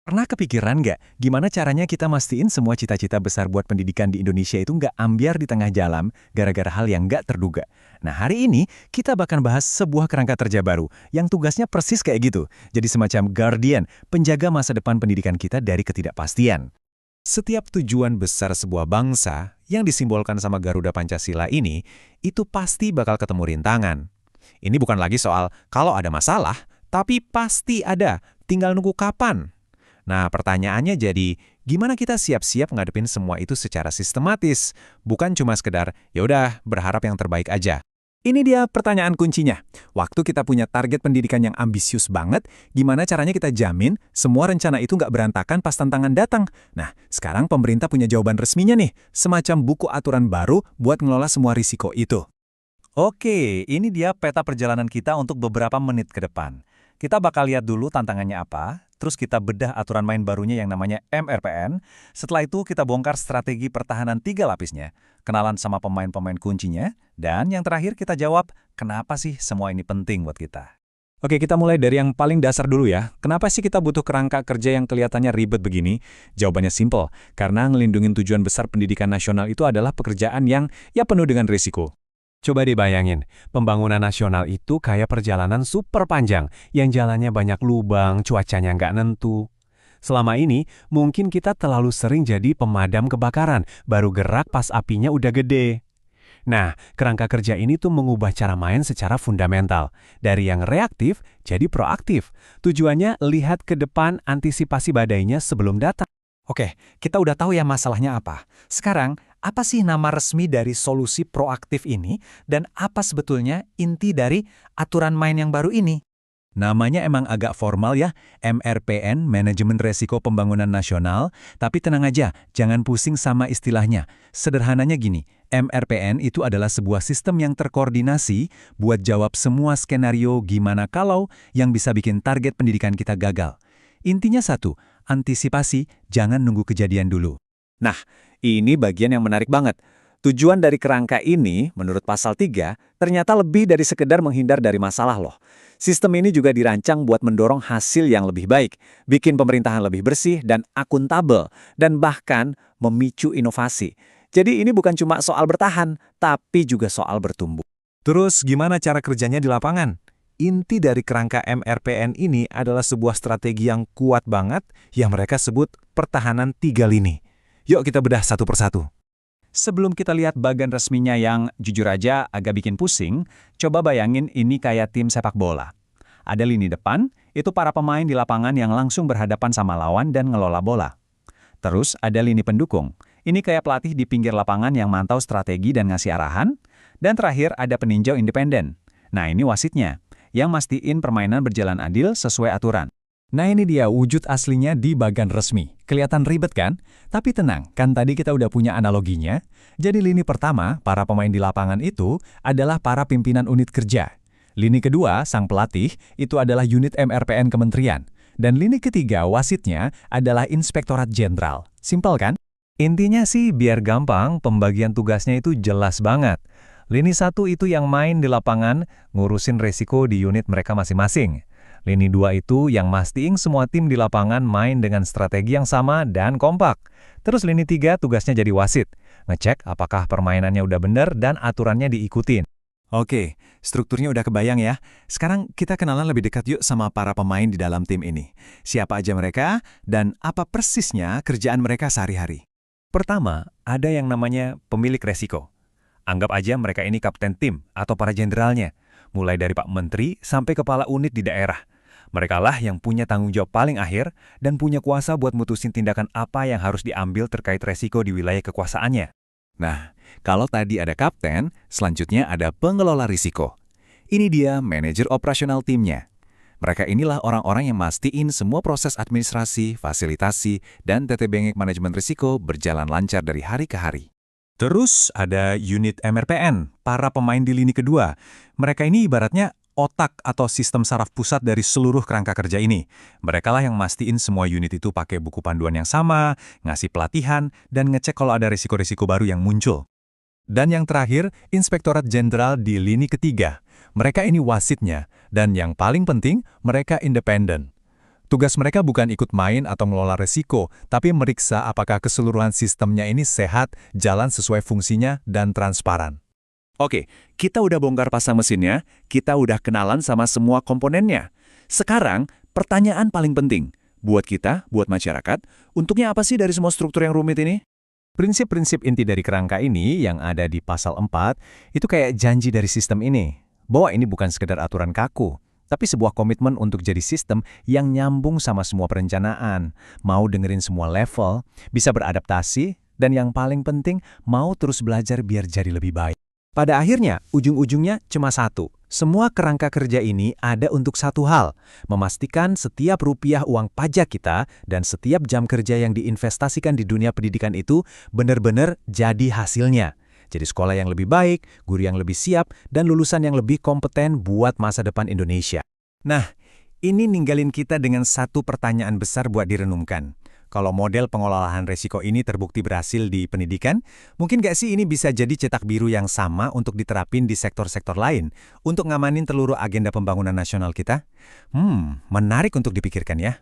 Pernah kepikiran nggak, gimana caranya kita mastiin semua cita-cita besar buat pendidikan di Indonesia itu nggak ambiar di tengah jalan gara-gara hal yang nggak terduga? Nah, hari ini kita bakal bahas sebuah kerangka kerja baru yang tugasnya persis kayak gitu. Jadi semacam guardian, penjaga masa depan pendidikan kita dari ketidakpastian. Setiap tujuan besar sebuah bangsa yang disimbolkan sama Garuda Pancasila ini, itu pasti bakal ketemu rintangan. Ini bukan lagi soal kalau ada masalah, tapi pasti ada, tinggal nunggu kapan. Nah, pertanyaannya jadi, gimana kita siap-siap ngadepin semua itu secara sistematis? Bukan cuma sekedar, ya udah berharap yang terbaik aja. Ini dia pertanyaan kuncinya. Waktu kita punya target pendidikan yang ambisius banget, gimana caranya kita jamin semua rencana itu nggak berantakan pas tantangan datang? Nah, sekarang pemerintah punya jawaban resminya nih, semacam buku aturan baru buat ngelola semua risiko itu. Oke, ini dia peta perjalanan kita untuk beberapa menit ke depan. Kita bakal lihat dulu tantangannya apa, terus kita bedah aturan main barunya yang namanya MRPN. Setelah itu kita bongkar strategi pertahanan 3 lapisnya, kenalan sama pemain-pemain kuncinya, dan yang terakhir kita jawab, kenapa sih semua ini penting buat kita? Oke, kita mulai dari yang paling dasar dulu ya. Kenapa sih kita butuh kerangka kerja yang kelihatannya ribet begini? Jawabannya simpel, karena ngelindungin tujuan besar pendidikan nasional itu adalah pekerjaan yang ya penuh dengan risiko. Coba dibayangin, pembangunan nasional itu kayak perjalanan super panjang, yang jalannya banyak lubang, cuacanya nggak nentu. Selama ini, mungkin kita terlalu sering jadi pemadam kebakaran, baru gerak pas apinya udah gede. Nah, kerangka kerja ini tuh mengubah cara main secara fundamental. Dari yang reaktif, jadi proaktif. Tujuannya lihat ke depan antisipasi badainya sebelum datang. Oke, kita udah tahu ya masalahnya apa. Sekarang, apa sih nama resmi dari solusi proaktif ini dan apa sebetulnya inti dari aturan main yang baru ini? Namanya emang agak formal ya, MRPN, Manajemen Resiko Pembangunan Nasional, tapi tenang aja, jangan pusing sama istilahnya. Sederhananya gini, MRPN itu adalah sebuah sistem yang terkoordinasi buat jawab semua skenario gimana kalau yang bisa bikin target pendidikan kita gagal. Intinya satu, antisipasi, jangan nunggu kejadian dulu. Nah, ini bagian yang menarik banget. Tujuan dari kerangka ini, menurut pasal 3, ternyata lebih dari sekedar menghindar dari masalah loh. Sistem ini juga dirancang buat mendorong hasil yang lebih baik, bikin pemerintahan lebih bersih dan akuntabel, dan bahkan memicu inovasi. Jadi ini bukan cuma soal bertahan, tapi juga soal bertumbuh. Terus gimana cara kerjanya di lapangan? Inti dari kerangka MRPN ini adalah sebuah strategi yang kuat banget yang mereka sebut pertahanan 3 lini. Yuk kita bedah satu persatu. Sebelum kita lihat bagan resminya yang jujur aja agak bikin pusing, coba bayangin ini kayak tim sepak bola. Ada lini depan, itu para pemain di lapangan yang langsung berhadapan sama lawan dan ngelola bola. Terus ada lini pendukung, ini kayak pelatih di pinggir lapangan yang mantau strategi dan ngasih arahan. Dan terakhir ada peninjau independen. Nah ini wasitnya, yang mastiin permainan berjalan adil sesuai aturan. Nah ini dia wujud aslinya di bagan resmi. Kelihatan ribet kan? Tapi tenang, kan tadi kita udah punya analoginya. Jadi lini pertama, para pemain di lapangan itu adalah para pimpinan unit kerja. Lini kedua, sang pelatih, itu adalah unit MRPN kementerian. Dan lini ketiga, wasitnya, adalah Inspektorat Jenderal. Simpel kan? Intinya sih biar gampang, pembagian tugasnya itu jelas banget. Lini 1 itu yang main di lapangan, ngurusin resiko di unit mereka masing-masing. Lini 2 itu yang mastiin semua tim di lapangan main dengan strategi yang sama dan kompak. Terus lini 3 tugasnya jadi wasit, ngecek apakah permainannya udah bener dan aturannya diikutin. Oke, strukturnya udah kebayang ya. Sekarang kita kenalan lebih dekat yuk sama para pemain di dalam tim ini. Siapa aja mereka dan apa persisnya kerjaan mereka sehari-hari. Pertama, ada yang namanya pemilik resiko. Anggap aja mereka ini kapten tim atau para jenderalnya, mulai dari Pak Menteri sampai kepala unit di daerah. Merekalah yang punya tanggung jawab paling akhir dan punya kuasa buat mutusin tindakan apa yang harus diambil terkait resiko di wilayah kekuasaannya. Nah, kalau tadi ada kapten, selanjutnya ada pengelola risiko. Ini dia manajer operasional timnya. Mereka inilah orang-orang yang mastiin semua proses administrasi, fasilitasi, dan tete bengek manajemen risiko berjalan lancar dari hari ke hari. Terus ada unit MRPN, para pemain di lini kedua. Mereka ini ibaratnya otak atau sistem saraf pusat dari seluruh kerangka kerja ini. Merekalah yang mastiin semua unit itu pakai buku panduan yang sama, ngasih pelatihan, dan ngecek kalau ada risiko-risiko baru yang muncul. Dan yang terakhir, Inspektorat Jenderal di lini ketiga. Mereka ini wasitnya, dan yang paling penting, mereka independen. Tugas mereka bukan ikut main atau mengelola resiko, tapi meriksa apakah keseluruhan sistemnya ini sehat, jalan sesuai fungsinya, dan transparan. Oke, kita udah bongkar pasang mesinnya, kita udah kenalan sama semua komponennya. Sekarang, pertanyaan paling penting. Buat kita, buat masyarakat, untuknya apa sih dari semua struktur yang rumit ini? Prinsip-prinsip inti dari kerangka ini yang ada di pasal 4, itu kayak janji dari sistem ini. Bahwa ini bukan sekedar aturan kaku, tapi sebuah komitmen untuk jadi sistem yang nyambung sama semua perencanaan, mau dengerin semua level, bisa beradaptasi, dan yang paling penting, mau terus belajar biar jadi lebih baik. Pada akhirnya, ujung-ujungnya cuma satu. Semua kerangka kerja ini ada untuk satu hal, memastikan setiap rupiah uang pajak kita dan setiap jam kerja yang diinvestasikan di dunia pendidikan itu benar-benar jadi hasilnya. Jadi sekolah yang lebih baik, guru yang lebih siap, dan lulusan yang lebih kompeten buat masa depan Indonesia. Nah, ini ninggalin kita dengan satu pertanyaan besar buat direnungkan. Kalau model pengelolaan resiko ini terbukti berhasil di pendidikan, mungkin nggak sih ini bisa jadi cetak biru yang sama untuk diterapin di sektor-sektor lain, untuk ngamanin seluruh agenda pembangunan nasional kita? Menarik untuk dipikirkan ya.